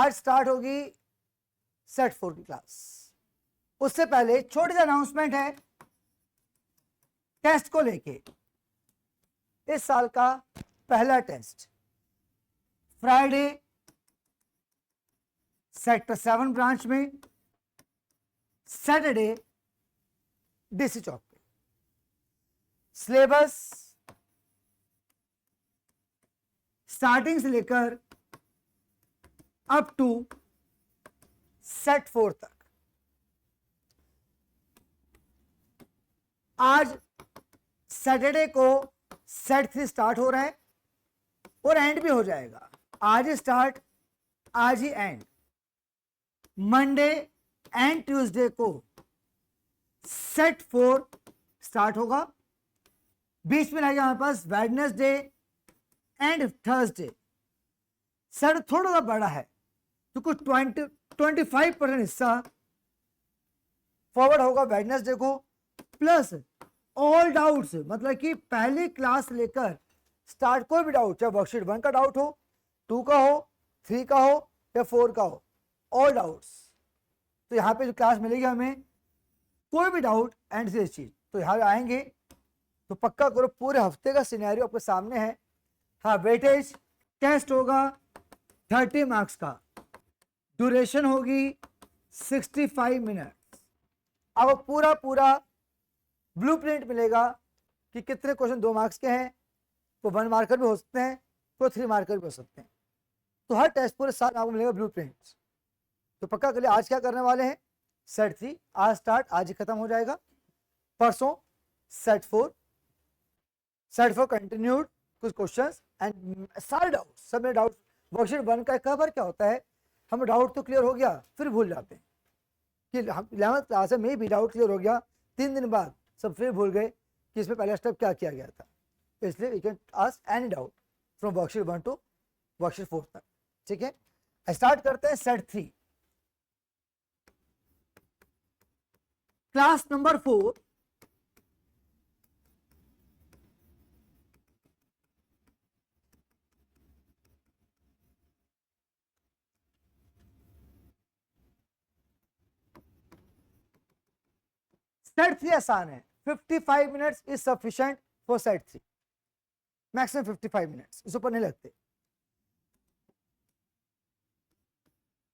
आज स्टार्ट होगी सेट 4 की क्लास। उससे पहले छोटी सी अनाउंसमेंट है टेस्ट को लेके। इस साल का पहला टेस्ट फ्राइडे सेक्टर 7 ब्रांच में, सैटरडे डीसी चौक पे। सिलेबस स्टार्टिंग से लेकर अप टू सेट 4 तक। आज सैटरडे को सेट 3 स्टार्ट हो रहा है और एंड भी हो जाएगा। आज ही स्टार्ट, आज ही एंड। मंडे एंड ट्यूसडे को सेट 4 स्टार्ट होगा। बीच में रहेगा हमारे पास वेडनेसडे एंड थर्सडे। सेट थोड़ा सा बड़ा है तो कुछ 25% हिस्सा फॉरवर्ड होगा वेडनेसडे को, प्लस ऑल डाउट्स, मतलब कि पहली क्लास लेकर स्टार्ट कोई भी डाउट, चाहे वर्कशीट 1 का डाउट हो, 2 का हो, 3 का हो या 4 का हो, ऑल डाउट्स। तो यहाँ पे जो क्लास मिलेगी हमें, कोई भी डाउट एंड से चीज तो यहाँ आएंगे तो पक्का करो। पूरे हफ्ते का सिनेरियो आपके सामने है। हाँ, वेटेज टेस्ट होगा 30 मार्क्स का, ड्यूरेशन होगी 65 मिनट। अब पूरा ब्लूप्रिंट मिलेगा कि कितने क्वेश्चन 2 मार्क्स के हैं, तो 1 मार्कर भी हो सकते हैं, तो 3 मार्कर भी हो सकते हैं। तो हर टेस्ट पूरे साल आपको मिलेगा ब्लूप्रिंट। तो पक्का कर लिया। आज क्या करने वाले हैं, सेट 3 आज स्टार्ट, आज ही खत्म हो जाएगा। परसों सेट 4 कंटिन्यूड, कुछ क्वेश्चंस एंड सारे डाउट, सब में डाउट। वर्कशीट 1 का कवर क्या होता है, हमें डाउट तो क्लियर हो गया, फिर भूल जाते हैं कि हम 11th क्लास में भी डाउट क्लियर हो गया, 3 दिन बाद सब फिर भूल गए कि इसमें पहला स्टेप क्या किया गया था। इसलिए you can ask any doubt from worksheet 1 to worksheet 4 तक। ठीक है, स्टार्ट करते हैं सेट 3 क्लास नंबर 4। सेट 3 आसान है, 55 minutes is sufficient for set 3, maximum 55 minutes, इस ऊपर नहीं लगते।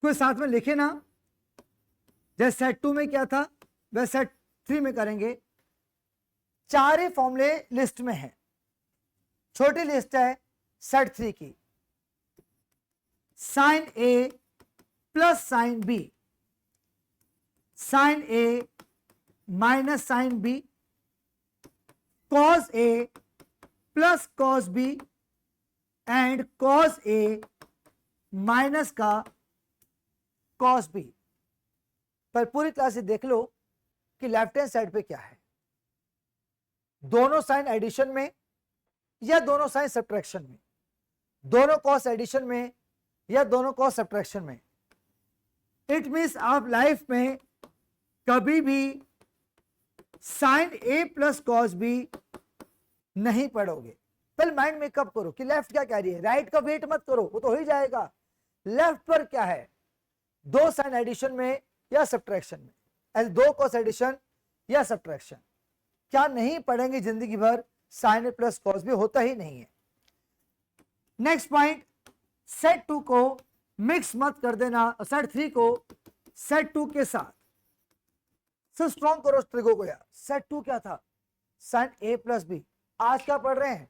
कोई साथ में लिखे ना, जैसे सेट 2 में क्या था वैसे सेट 3 में करेंगे। 4 ही फॉर्मूले लिस्ट में है, छोटी लिस्ट है सेट 3 की। Sine A plus sine B, sine A minus sine B, cos A plus cos B and cos A minus का कॉस बी। पर पूरी क्लास से देख लो कि लेफ्ट हैंड साइड पे क्या है, दोनों साइन एडिशन में या दोनों साइन सब्ट्रैक्शन में, दोनों कॉस एडिशन में या दोनों कॉस सब्ट्रैक्शन में। इट मीन्स आप लाइफ में कभी भी sign A plus cos B नहीं पढ़ोगे। पहले माइंड मेकअप करो कि लेफ्ट क्या कह रही है, राइट का वेट मत करो, वो तो हो ही जाएगा। लेफ्ट पर क्या है, 2 साइन एडिशन में या सब्ट्रैक्शन में, ऐसे 2 कॉस एडिशन या सब्ट्रैक्शन। क्या नहीं पढ़ेंगे जिंदगी भर, sign A plus cos B होता ही नहीं है। नेक्स्ट पॉइंट, सेट 2 को मिक्स मत कर देना, सेट 3 को सेट 2 के साथ। सो स्ट्रॉन्ग करो ट्रिगो को यार। सेट 2 क्या था, साइन ए प्लस बी। आज क्या पढ़ रहे हैं,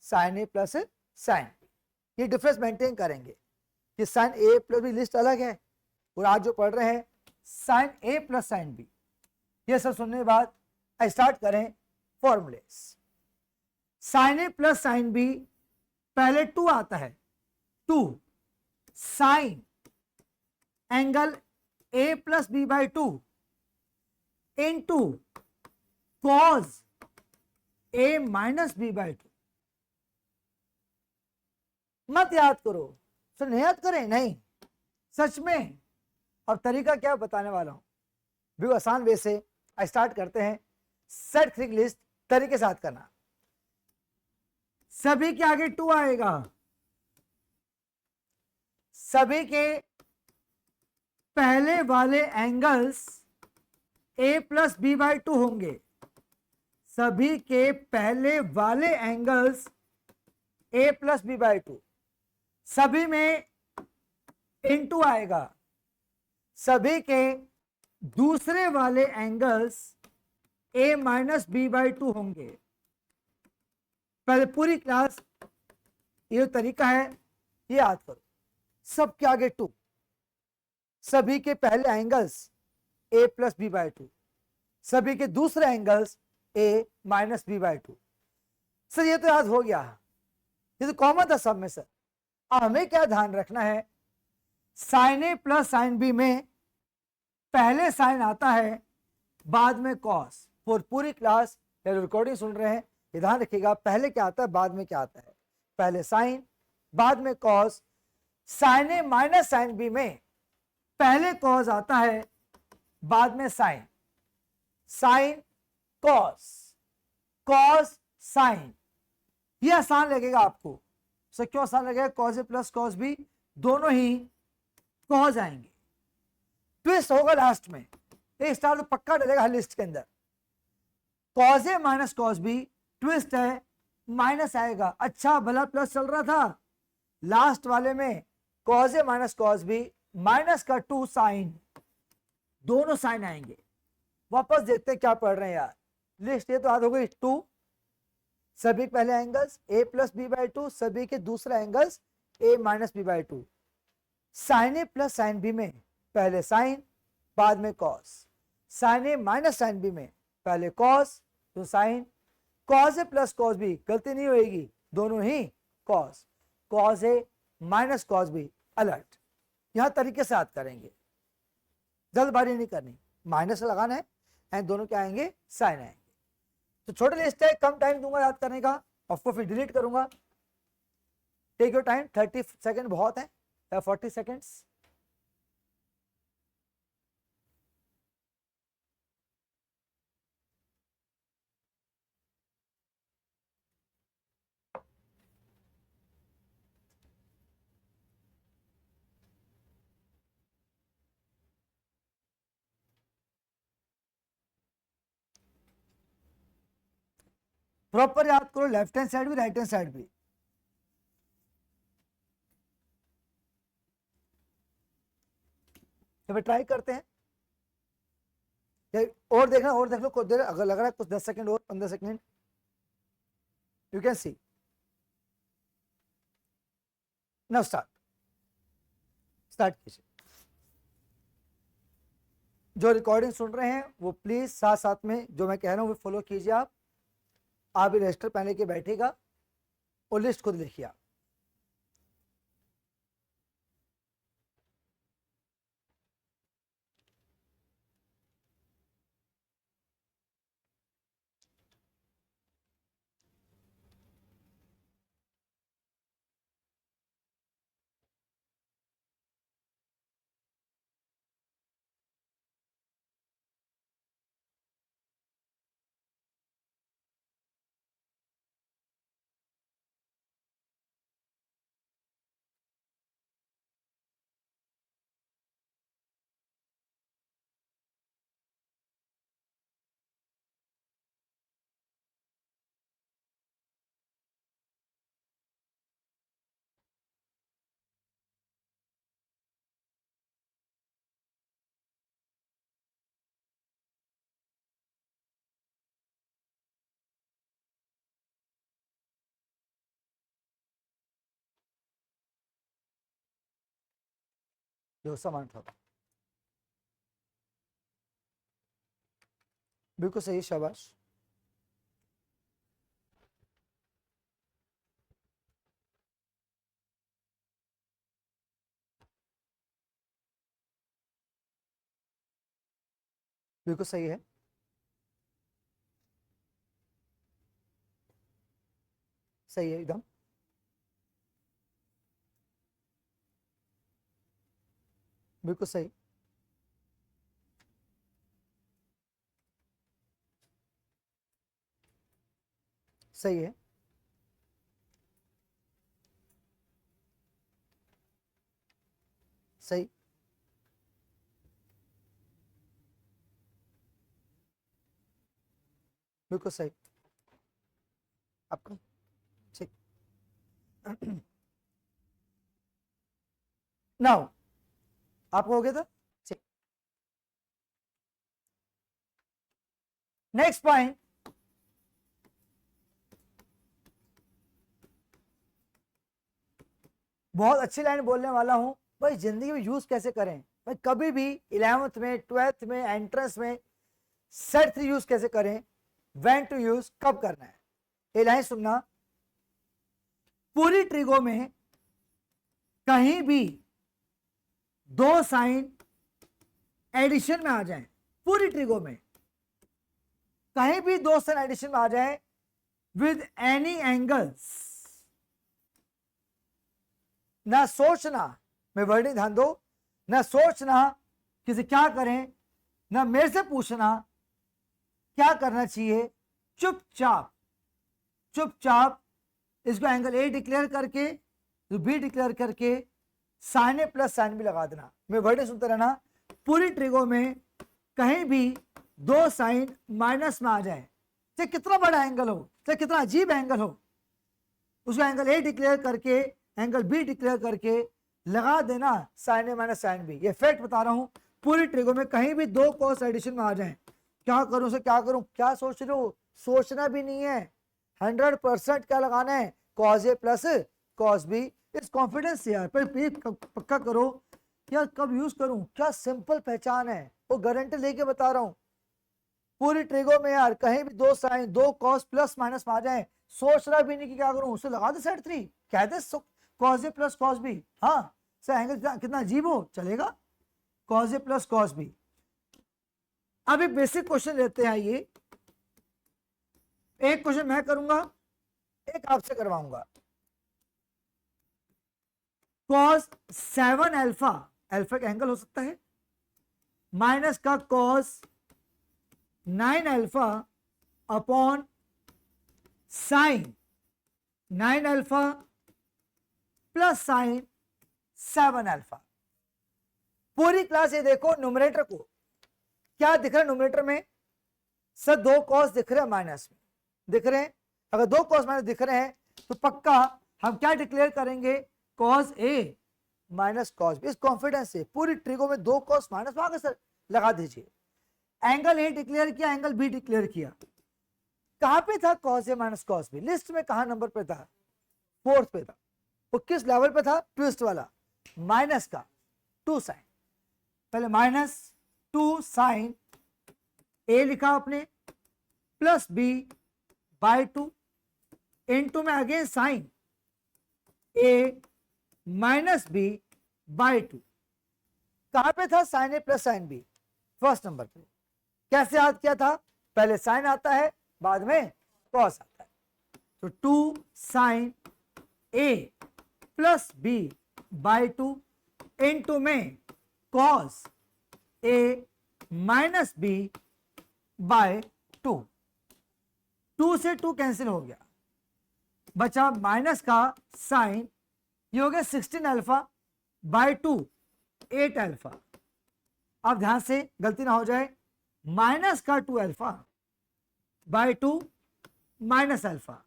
sine A plus sine B. ये डिफरेंस मेंटेन करेंगे कि sine A plus B list अलग है और आज जो पढ़ रहे हैं sine A plus sine B. ये सब सुनने के बाद स्टार्ट करें formulas. Sine A plus sine B, पहले 2 आता है, 2 sine angle A plus B by 2 into cos A minus B by 2। मत याद करो, सर नहीं याद करें, नहीं सच में। अब तरीका क्या बताने वाला हूं, भी आसान वे से स्टार्ट करते हैं। सेट 3 लिस्ट तरीके साथ करना, सभी के आगे 2 आएगा, सभी के पहले वाले angles a plus B by two होंगे, सभी के पहले वाले angles a plus B by two, सभी में इनटू आएगा, सभी के दूसरे वाले angles a minus B by two होंगे। पहले पूरी क्लास ये तरीका है, ये याद करो, सब के आगे टू, सभी के पहले angles a plus B by two, सभी के दूसरे angles a minus B by two. Sir ये तो याद हो गया, ये तो कॉमन था सब में सर। अब हमें क्या ध्यान रखना है, sign A plus sine B में पहले साइन आता है बाद में कॉस। फॉर पूरी क्लास या रिकॉर्डिंग सुन रहे हैं ये ध्यान रखिएगा, पहले क्या आता है बाद में क्या आता है, पहले साइन बाद में cos. Sine A minus sine B में पहले कॉस आता है बाद में sine, sine cos, cos sine. ये आसान लगेगा आपको, सर क्यों आसान लगेगा, cos A plus cos B दोनों ही कॉस आएंगे, ट्विस्ट होगा लास्ट में, एक स्टार तो पक्का डलेगा हर लिस्ट के अंदर। Cos A minus cos B twist है, माइनस आएगा, अच्छा भला प्लस चल रहा था, लास्ट वाले में cos A minus cos B minus का टू साइन, दोनों साइन आएंगे। वापस देखते हैं क्या पढ़ रहे हैं यार, लिस्ट ये तो याद हो गई, टू सभी के पहले angles a plus B by two, सभी के दूसरे angles a minus B by two. Sine A plus sine B में पहले साइन बाद में cos, sine A minus sine B में पहले कॉस तो sine, cos A plus cos B गलती नहीं होगी, दोनों ही cos, cos A minus cos B alert. यहां तरीके से याद करेंगे, जल्दबाजी नहीं करनी, माइनस लगाना है एंड दोनों क्या आएंगे, साइन आएंगे। तो छोटे लिस्ट है, कम टाइम दूंगा याद करने का, आपको फिर डिलीट करूंगा। टेक योर टाइम, 30 सेकेंड बहुत है या 40 सेकेंड्स। प्रॉपर याद करो, लेफ्ट हैंड साइड भी राइट हैंड साइड भी। तो ट्राई करते हैं, और देखना, और देख लो कुछ देर, अगर लग रहा है कुछ 10 सेकंड और 15 second, you can see. Now start, start कीजिए। जो रिकॉर्डिंग सुन रहे हैं वो प्लीज साथ साथ में जो मैं कह रहा हूं वो फॉलो कीजिए। आप भी रजिस्टर पहले के बैठेगा और लिस्ट खुद लिखिए आप। जो सामान उठाओ, बिल्कुल सही, शाबाश। बिल्कुल सही है, सही है एकदम। बिल्कुल सही, सही है, सही, बिल्कुल सही आपका, ठीक। नाउ आपको हो गया था, ठीक। नेक्स्ट पॉइंट, बहुत अच्छी लाइन बोलने वाला हूं भाई, जिंदगी में यूज कैसे करें भाई, कभी भी 11th में 12th में एंट्रेंस में सेट 3 यूज कैसे करें, व्हेन टू यूज, कब करना है, ये लाइन सुनना। पूरी ट्रिगो में कहीं भी दो साइन एडिशन में आ जाएं, पूरी ट्रिगो में कहीं भी दो साइन एडिशन में आ जाए विद एनी एंगल्स, ना सोचना, मैं वर्डिंग ध्यान दो, ना सोचना किसी क्या करें, ना मेरे से पूछना क्या करना चाहिए, चुपचाप चुपचाप इसको एंगल ए डिक्लेयर करके बी डिक्लेयर करके sign A plus sine B लगा देना। मैं वर्डिंग सुनते रहना, पूरी ट्रिगो में कहीं भी दो साइन माइनस में आ जाए, चाहे कितना बड़ा एंगल हो, चाहे कितना अजीब एंगल हो, उसको एंगल ए डिक्लेयर करके एंगल बी डिक्लेयर करके लगा देना sign A minus sine B. ये फैक्ट बता रहा हूं, पूरी ट्रिगो में कहीं भी दो कॉस एडिशन में आ जाए, क्या करूं से क्या करूं, क्या सोच रहे हो, सोचना भी नहीं है, 100% क्या लगाना है, cos A plus cos B. इस कॉन्फिडेंस से यार पक्का करो यार, कब यूज करूं, क्या सिंपल पहचान है, वो गारंटी लेके बता रहा हूं। पूरी ट्रिगो में यार कहीं भी दो साइन दो कॉस प्लस माइनस में आ जाए, सोचना भी नहीं कि क्या करूं, उसे लगा दे सेट 3, कह दे cos A plus cos B. हाँ सर एंगल कितना अजीब हो चलेगा, cos A plus cos B. अब एक बेसिक क्वेश्चन लेते हैं, ये एक क्वेश्चन मैं करूंगा, एक आपसे करवाऊंगा। कॉस 7 अल्फा, अल्फा का एंगल हो सकता है, माइनस का cos 9 alpha upon sine 9 alpha plus sign 7 alpha. पूरी क्लास ये देखो, न्यूमरेटर को क्या दिख रहा है, न्यूमरेटर में सर दो कॉस दिख रहे हैं माइनस में दिख रहे हैं, अगर दो कॉस माइनस दिख रहे हैं तो पक्का हम क्या डिक्लेयर करेंगे, cos A minus cos B. इस कॉन्फिडेंस से पूरी ट्रिगो में दो कॉस माइनस वहां सर लगा दीजिए, एंगल ए डिक्लेयर किया, एंगल बी डिक्लेयर किया, कहां पे था cos A minus cos B, list में कहां नंबर पे था, 4th पे था, वो किस लेवल पे था, ट्विस्ट वाला, माइनस का 2 साइन, पहले माइनस 2 साइन ए लिखा आपने प्लस बी बाय 2 इनटू में again sine A minus B by 2, कहां पे था, sine A plus sine B, first number पे। कैसे याद किया था, पहले साइन आता है बाद में कॉस आता है, तो 2 sine A plus B by 2 into में cos A minus B by 2, 2 से 2 कैंसिल हो गया, बचा माइनस का साइन, ये हो गया 16 अल्फा बाय 2 8 अल्फा। अब ध्यान से गलती ना हो जाए, माइनस का 2 alpha by 2 minus alpha,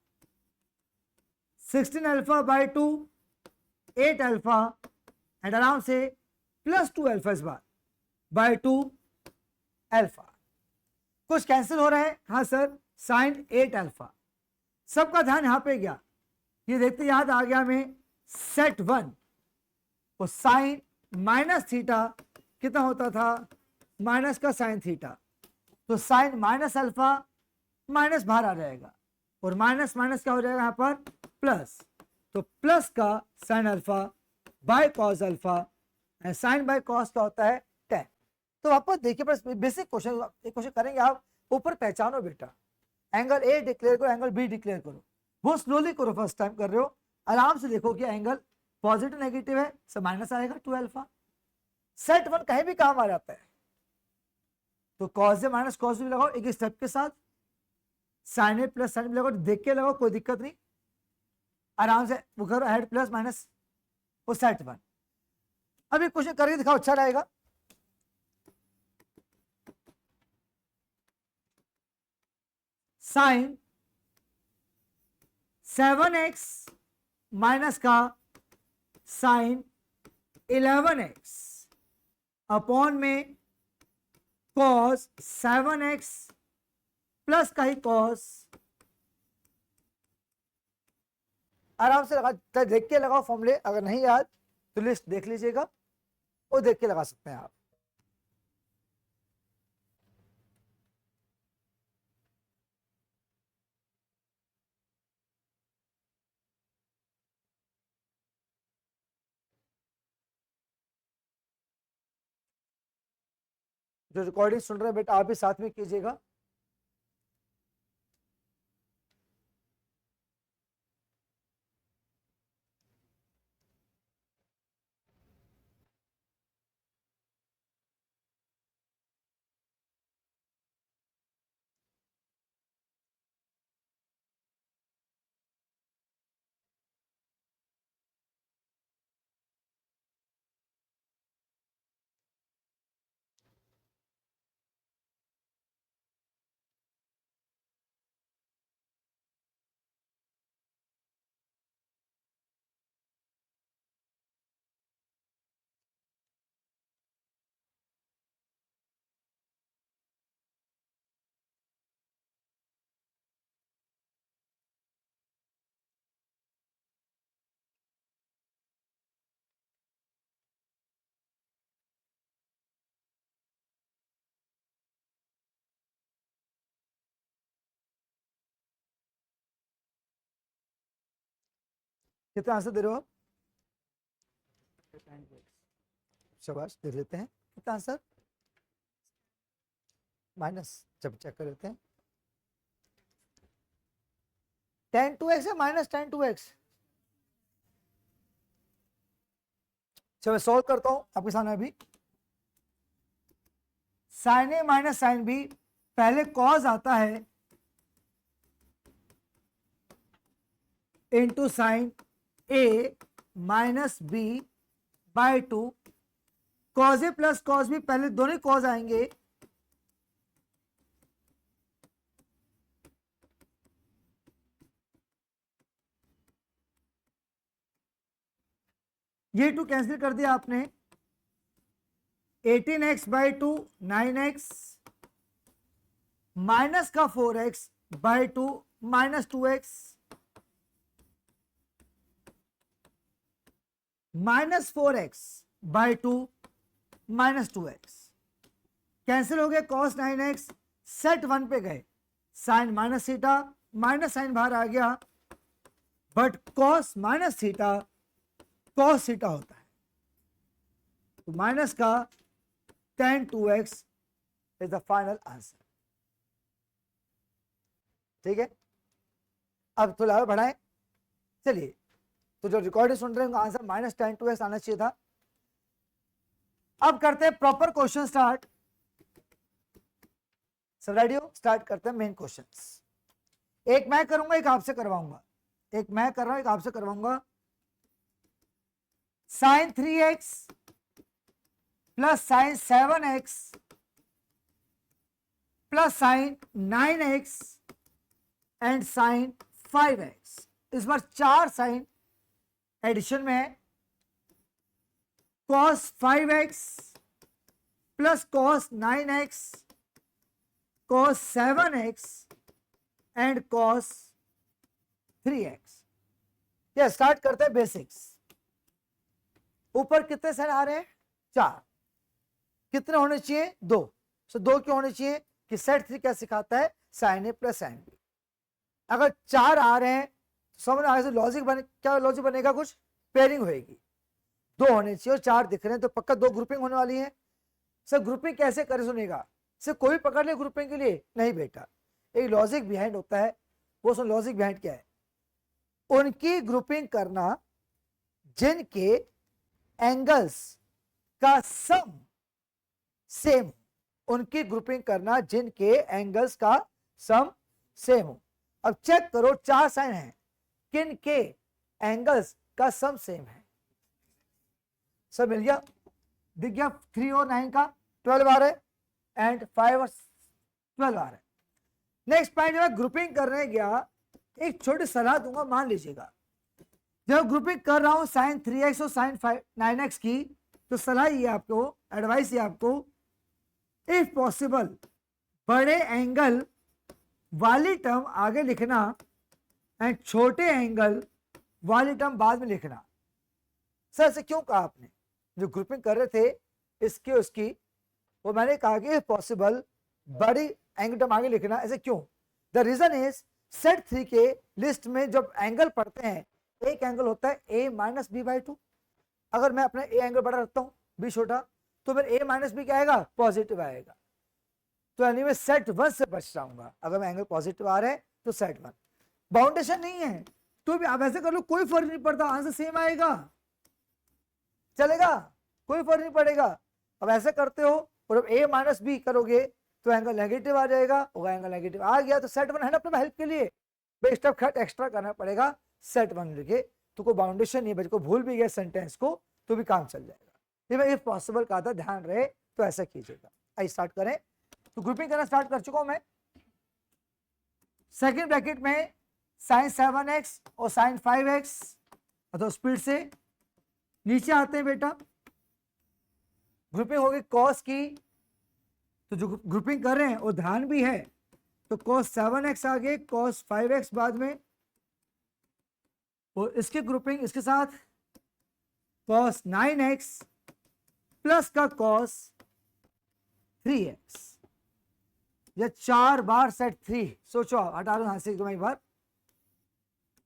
16 alpha by 2 8 alpha and आराम से प्लस 2 अल्फा इस बार बाय 2 अल्फा। कुछ कैंसिल हो रहा है, हाँ सर साइन 8 अल्फा, सबका ध्यान यहां पे गया, ये देखते याद आ गया हमें सेट 1 वो साइन माइनस थीटा कितना होता था, माइनस का साइन थीटा, तो साइन माइनस अल्फा माइनस बाहर आ जाएगा और माइनस माइनस क्या हो जाएगा यहां पर प्लस, तो प्लस का sine alpha by cos alpha and sine by cos क्या होता है 10। तो वापस देखिए बस बेसिक क्वेश्चन, एक क्वेश्चन करेंगे आप, ऊपर पहचानो बेटा, एंगल ए डिक्लेयर करो, एंगल बी डिक्लेयर करो, वो स्लोली करो, फर्स्ट टाइम कर रहे हो, आराम से देखो कि एंगल पॉजिटिव नेगेटिव है, सब माइनस आएगा 2 अल्फा। सेट 1 कहीं भी काम आ जाता है, तो cos A minus cos B लगाओ एक स्टेप के साथ, sign A plus sine B लगाओ, देख के लगाओ कोई दिक्कत नहीं, आराम से वो करो ऐड प्लस माइनस, वो सेट 1। अब एक क्वेश्चन करके दिखाओ, अच्छा रहेगा। साइन 7x माइनस का साइन 11x अपॉन में कॉस 7x प्लस का ही कॉस। आराम से लगा, देख के लगाओ फॉर्मूले, अगर नहीं याद तो लिस्ट देख लीजिएगा और देख के लगा सकते हैं आप। जो रिकॉर्डिंग सुन रहे हैं बेटा आप भी साथ में कीजिएगा। कितना आंसर दे रहे हो आप? शाबाश, दे लेते हैं। कितना आंसर? माइनस, जब चेक कर लेते हैं। tan 2x है माइनस tan 2x। चलो मैं सॉल्व करता हूं आपके सामने अभी। Sign A minus sine B, पहले कॉस आता है into sine A minus B by 2। Cos A plus cos B, पहले दोनों कॉस आएंगे, ये 2 कैंसिल कर दिया आपने। 18x बाई 2 9x माइनस का 4x by 2 minus 2x minus 4x by 2 minus 2x cancel हो गए। cos 9x सेट 1 पे गए, sine minus theta minus sine बाहर आ गया, but cos minus theta cos theta होता है, तो माइनस का tan 2x is the final answer. ठीक है, अब थोड़ा और बढ़ाएं। चलिए, तो जो रिकॉर्डिंग सुन रहे हैं आंसर माइनस tan 2x आना चाहिए था। अब करते हैं प्रॉपर क्वेश्चन स्टार्ट। सब रेडी हो? स्टार्ट करते हैं मेन क्वेश्चंस। एक मैं करूंगा, एक आपसे करवाऊंगा। एक मैं कर रहा हूं, एक आपसे करवाऊंगा। Sine 3x plus sine 7x plus sine 9x and sine 5x। इस बार 4 साइन एडिशन में है। cos 5x plus cos 9x cos 7x and cos 3x। ये स्टार्ट करते हैं बेसिक्स। ऊपर कितने साइन आ रहे हैं? 4। कितने होने चाहिए? 2। सो 2 क्यों होने चाहिए? कि सेट 3 क्या सिखाता है? Sign A plus sine B. अगर 4 आ रहे हैं तो समझ आगे से लॉजिक बने, क्या लॉजिक बनेगा? कुछ पेयरिंग होगी। 2 होने चाहिए और 4 दिख रहे हैं तो पक्का 2 ग्रुपिंग होने वाली है। सर ग्रुपिंग कैसे करे? सुनेगा, सिर्फ कोई पकड़ ले ग्रुपिंग के लिए नहीं बेटा, एक लॉजिक बिहाइंड होता है। वो सुन, लॉजिक बिहाइंड क्या है? उनकी ग्रुपिंग करना जिनके एंगल्स का सम सेम, उनकी ग्रुपिंग करना जिनके एंगल्स का सम सेम हो। अब चेक करो 4 साइन हैं, किन के एंगल्स का सम सेम है? सब मिल गया, दिख गया। 3 और 9 का 12 आ रहा है एंड 5 और 12 आ रहा है। नेक्स्ट पॉइंट, जब ग्रुपिंग करने गया, एक छोटी सलाह दूंगा, मान लीजिएगा जब ग्रुपिंग कर रहा हूं साइन 3x और साइन 9x की, तो सलाह ये आपको, एडवाइस ये आपको, इफ पॉसिबल बड़े एंगल वाली टर्म आगे लिखना एंड छोटे एंगल वाली टर्म बाद में लिखना। सर ऐसे क्यों कहा आपने? जो ग्रुपिंग कर रहे थे इसकी उसकी, वो मैंने कहा कि पॉसिबल बड़ी एंगल टर्म आगे लिखना, ऐसे क्यों? द रीजन इज सेट 3 के लिस्ट में जब एंगल पढ़ते हैं, एक एंगल होता है a माइनस बी बाई 2। अगर मैं अपना a एंगल बड़ा रखता हूं, b छोटा, तो फिर a माइनस बी क्या आएगा? पॉजिटिव आएगा। तो यानी मैं सेट 1 से बच जाऊंगा। अगर मैं एंगल पॉजिटिव आ रहे हैं तो सेट 1, बाउंडेशन नहीं है तो भी आप ऐसे कर लो, कोई फर्क नहीं पड़ता, आंसर सेम आएगा, चलेगा, कोई फर्क नहीं पड़ेगा। अब ऐसे करते हो और अब a माइनस बी करोगे तो एंगल नेगेटिव आ जाएगा, वो एंगल नेगेटिव आ गया तो सेट 1 है ना अपने हेल्प के लिए, स्टेप खट एक्स्ट्रा करना पड़ेगा, सेट 1 लिखे तो कोई बाउंडेशन नहीं है, बच्चे को भूल भी गया सेंटेंस को तो भी काम चल जाएगा। ये इफ पॉसिबल कहा था, ध्यान रहे तो ऐसा कीजिएगा। आइए स्टार्ट करें। तो ग्रुपिंग करना स्टार्ट कर चुका हूं मैं। सेकेंड ब्रैकेट में साइन 7x और साइन 5x, तो स्पीड से नीचे आते हैं बेटा। ग्रुपिंग होगी कॉस की, तो जो ग्रुपिंग कर रहे हैं वो ध्यान भी है, तो cos 7x आगे, cos 5x बाद में, और इसकी ग्रुपिंग इसके साथ cos 9x प्लस का cos 3x, या 4 बार सेट 3। सोचो, हटा लो यहां से एक बार,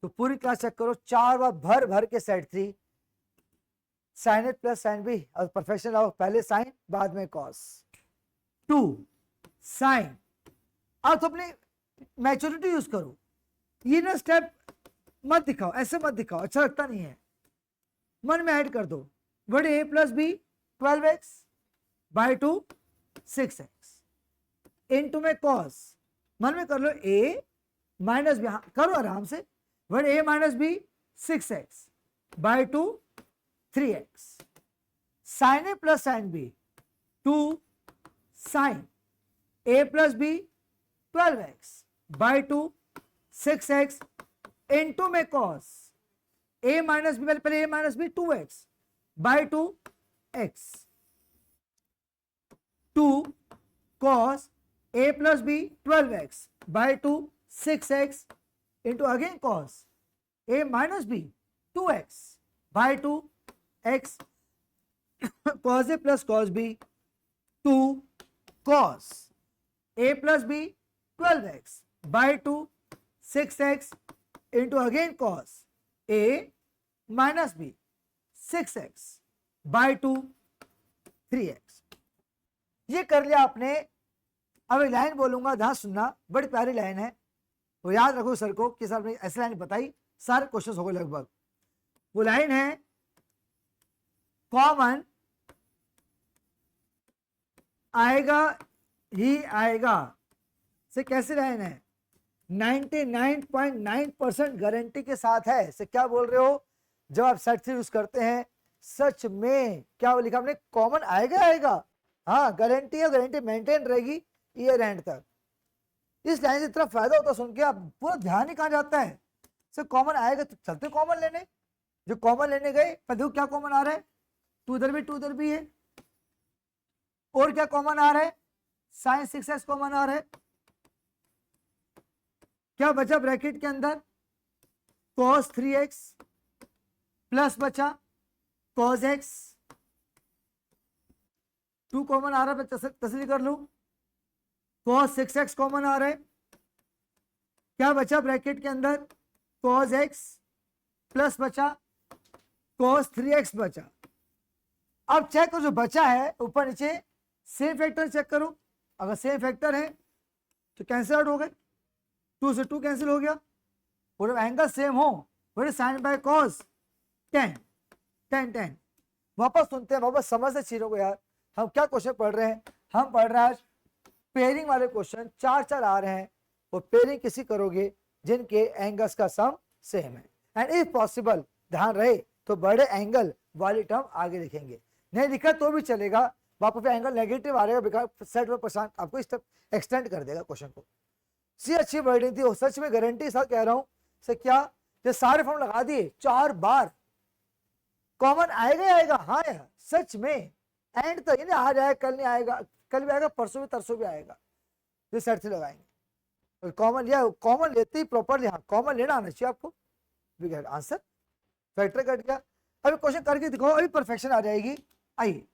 तो पूरी क्लास चेक करो, 4 बार भर भर के set 3, sign A plus sine B, और परफेक्शन लाओ, पहले साइन बाद में cos 2 साइन। अब तो अपनी मैच्योरिटी यूज करो, ये ना स्टेप मत दिखाओ, ऐसे मत दिखाओ, अच्छा लगता नहीं है, मन में ऐड कर दो, बड़े a plus B 12x by 2 6x into में cos, मन में कर लो a माइनस बी, करो आराम से, बड़े a minus B 6x by 2 3x, sine A plus sine B 2 sine a plus B 12x by 2 6x into में cos a माइनस बी, पहले a minus B 2x by 2 x 2 cos a plus B 12x by 2 6x into again cos a minus B 2x by 2 x cos a plus cos b 2 cos a plus B 12x by 2 6x into again cos a minus B 6x by 2 3x। ये कर लिया आपने। अब एक line बोलूंगा, ध्यान सुनना, बड़ी प्यारी लाइन है, वो याद रखो सर को कि सर ने ऐसी लाइन बताई, सारे क्वेश्चन हो गए लगभग। वो लाइन है कॉमन आएगा ही आएगा से कैसी लाइन है? 99.9% गारंटी के साथ है। से क्या बोल रहे हो? जब आप सेट 3 यूज करते हैं, सच में क्या लिखा हमने? कॉमन आएगा आएगा, हाँ गारंटी है, गारंटी मेंटेन रहेगी ईयर एंड तक। इस लाइन से इतना फायदा होता सुन के, आप पूरा ध्यान ही कहाँ जाता है। सर कॉमन आएगा तो चलते कॉमन लेने, जो कॉमन लेने गए पर देखो क्या कॉमन आ रहा है, 2 इधर भी है, और क्या कॉमन आ रहा है? साइन 6x कॉमन आ रहा है। क्या बचा ब्रैकेट के अंदर? cos 3x प्लस बचा cos x, 2 कॉमन आ रहा है, तसली कर लूं, cos 6x कॉमन आ रहा है। क्या बचा ब्रैकेट के अंदर? cos x प्लस बचा cos 3x बचा। अब चेक करो जो बचा है ऊपर नीचे, सेम फैक्टर चेक करो, अगर सेम फैक्टर है तो कैंसिल आउट हो गए, 2 से 2 कैंसिल हो गया, और एंगल सेम हो, बड़े साइन बाय कॉस 10 10 10। वापस सुनते हैं, वापस समझते चीजों को यार। हम क्या क्वेश्चन पढ़ रहे हैं? हम पढ़ रहे हैं आज पेयरिंग वाले क्वेश्चन, 4 आ रहे हैं, वो पेयरिंग किसी करोगे जिनके एंगल्स का सम सेम है, एंड इफ पॉसिबल ध्यान रहे तो बड़े एंगल वाली टर्म आगे लिखेंगे, नहीं लिखा तो भी चलेगा, वापस एंगल नेगेटिव आ रहेगा, सेट में परेशान आपको एक्सटेंड कर देगा क्वेश्चन को। सी अच्छी वर्डिंग थी, सच में गारंटी साथ कह रहा हूं से क्या, ये सारे फॉर्म लगा दिए 4 बार, कॉमन आएगा ही आएगा। हाँ यार सच में, एंड तक नहीं आज आएगा कल नहीं आएगा, कल भी आएगा परसों भी तरसों भी आएगा, जो सेट से लगाएंगे कॉमन, या कॉमन लेते ही प्रॉपरली, हाँ कॉमन लेना आना चाहिए आपको। We get answer, factor cut गया। अभी क्वेश्चन करके दिखाओ, अभी परफेक्शन आ जाएगी। आइए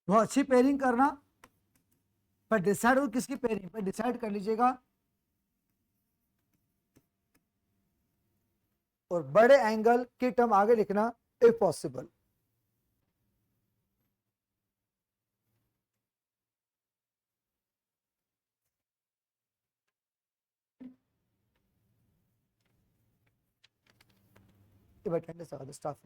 बहुत अच्छी पेयरिंग करना, पर डिसाइड हो किसकी पेयरिंग पर डिसाइड कर लीजिएगा, और बड़े एंगल की टर्म आगे लिखना इफ पॉसिबल। स्टाफ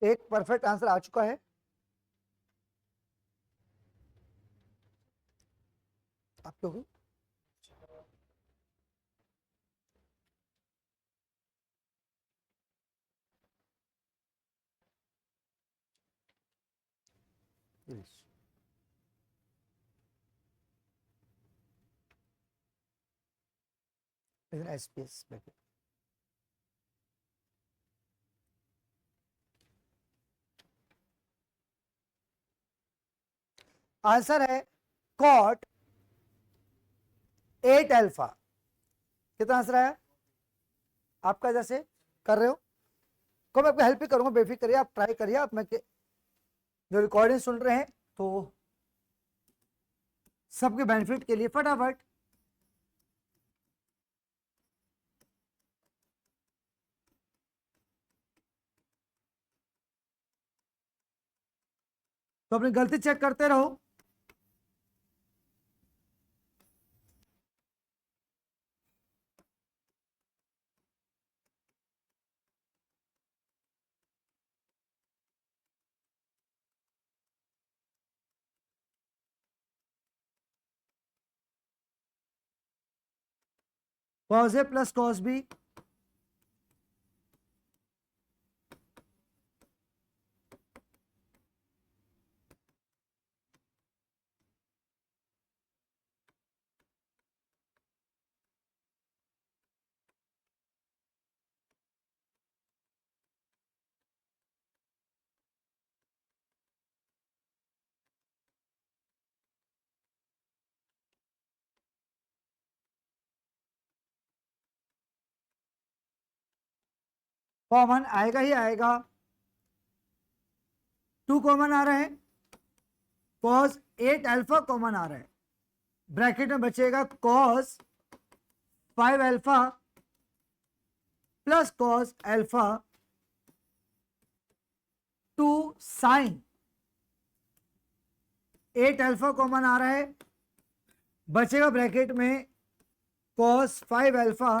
एक परफेक्ट आंसर आ चुका है आप लोग। एसपीएस आंसर है कॉट 8 अल्फा। कितना आंसर आया आपका, जैसे कर रहे हो को मैं आपको हेल्प भी करूंगा, बेफिक्र करिए, आप ट्राई करिए। आप मैं जो रिकॉर्डिंग सुन रहे हैं तो सबके बेनिफिट के लिए फटाफट तो अपनी गलती चेक करते रहो। Cos A plus cos B common आएगा ही आएगा, 2 कॉमन आ रहे हैं, cos 8 अल्फा कॉमन आ रहा है, ब्रैकेट में बचेगा cos 5 alpha plus cos alpha 2 sine 8 alpha common आ रहा है, बचेगा ब्रैकेट में cos 5 अल्फा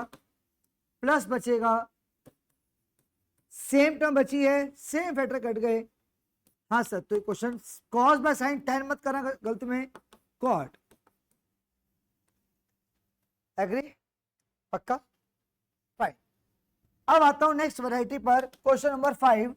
प्लस बचेगा, सेम टर्म बची है, सेम फैक्टर कट गए। हाँ सर, तो question cos by sine tan मत करना गलती में, cot। एग्री? पक्का? फाइन। अब आता हूं नेक्स्ट वैरायटी पर, क्वेश्चन नंबर 5।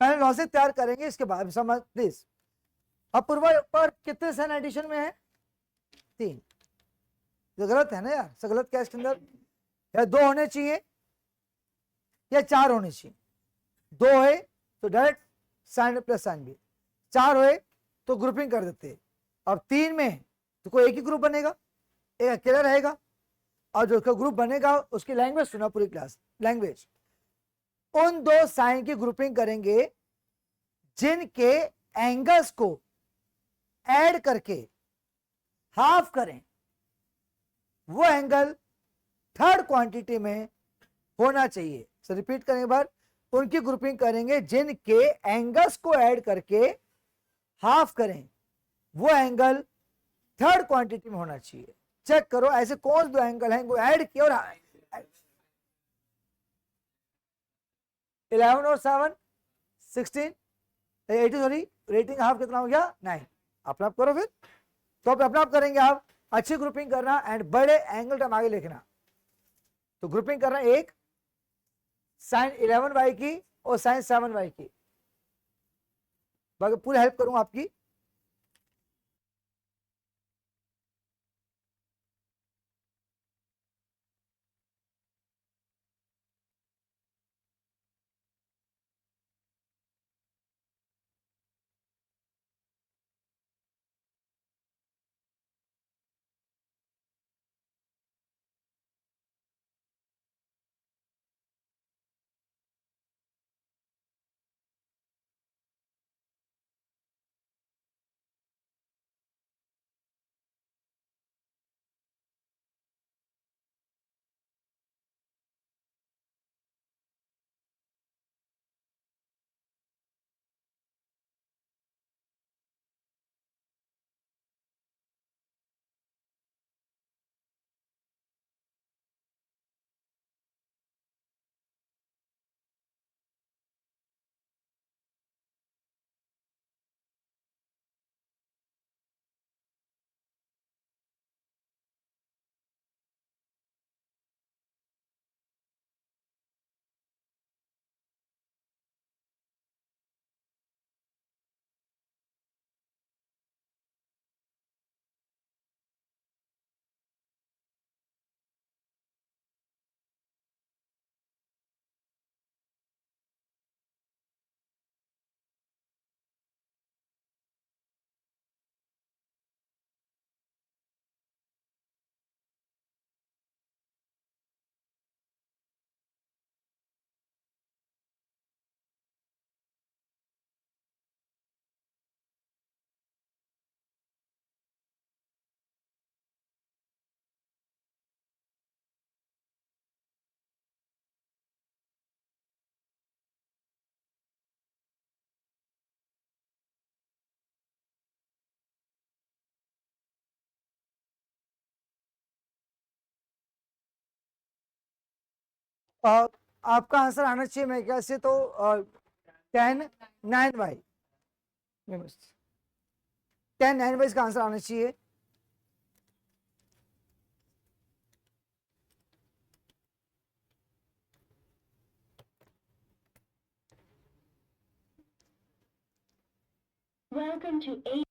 पहले लॉजिक तैयार करेंगे, इसके बाद समझ प्लीज। अब पूर्वा पर कितने साइन एडिशन में है? 3। ये गलत है ना यार, सब गलत क्या है इसके अंदर? या 2 होने चाहिए या 4 होने चाहिए। 2 है तो डायरेक्ट साइन प्लस साइन भी, 4 होए तो ग्रुपिंग कर देते। अब 3 में तो कोई एक ही ग्रुप बनेगा, एक अकेला रहेगा, और जो उसका ग्रुप बनेगा उसकी लैंग्वेज सुना पूरी क्लास, लैंग्वेज। उन 2 साइन की ग्रुपिंग करेंगे जिनके एंगल्स को ऐड करके हाफ करें, वो एंगल थर्ड क्वांटिटी में होना चाहिए। सो रिपीट करें एक बार, उनकी ग्रुपिंग करेंगे जिनके एंगल्स को ऐड करके हाफ करें, वो एंगल थर्ड क्वांटिटी में होना चाहिए। चेक करो ऐसे कौन 2 एंगल हैं वो ऐड किया और 11 और 7 16 18, सॉरी रेटिंग हाफ कितना हो गया? 9। अपना आप करो फिर, तो अपना आप करेंगे आप। अच्छी ग्रुपिंग करना एंड बड़े एंगल टर्म आगे लिखना। तो ग्रुपिंग करना, एक साइन 11y की और साइन 7y की, बाकी पूरी हेल्प करूंगा आपकी। आपका आंसर आना चाहिए मेरे ख्याल से तो 10 9y, 10 9y इसका आंसर आना चाहिए। Welcome to A.